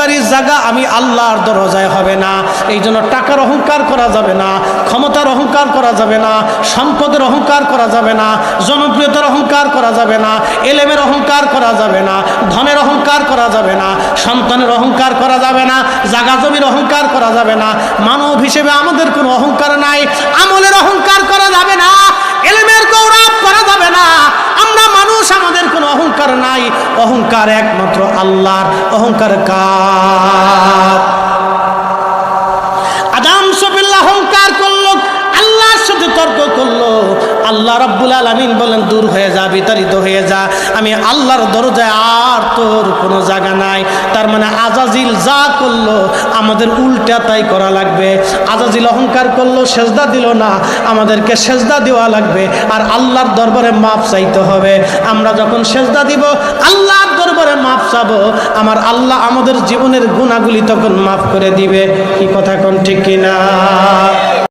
অহংকারীর জায়গা আমি আল্লাহর দরজায় হবে না। এই জন্য টাকার অহংকার করা যাবে না, ক্ষমতার অহংকার করা যাবে না, সম্পদের অহংকার করা যাবে না, জনপ্রিয়তার অহংকার করা যাবে না, এলেমের অহংকার করা যাবে না, ধনের অহংকার করা যাবে না, সন্তানের অহংকার করা যাবে না, জাগা জমির অহংকার করা যাবে না। মানব হিসেবে আমাদের কোনো অহংকার নাই, আমলের অহংকার করা যাবে না, এলেমের গৌরব করা যাবে না। আমরা মানুষ, আমাদের কোনো অহংকার নাই। অহংকার একমাত্র আল্লাহর। অহংকার কার? আদম সফিল্লাহ অহংকার করলো, আল্লাহর সাথে তর্ক করলো। আল্লাহ রাব্বুল আলামিন বলেন দূর হয়ে যা, বিতাড়িত হয়ে যা, আমি আল্লাহর দরজায় আর তোর কোনো জায়গা নাই। তার মানে আজাজিল যা করলো আমাদের উল্টা তাই করা লাগবে। আজাজিল অহংকার করলো, সেজদা দিল না, আমাদেরকে সেজদা দেওয়া লাগবে আর আল্লাহর দরবারে মাপ চাইতে হবে। আমরা যখন সেজদা দিব, আল্লাহর দরবারে মাপ চাবো, আমার আল্লাহ আমাদের জীবনের গুনাহগুলি তখন মাফ করে দিবে। কি কথা কোন ঠিক কিনা?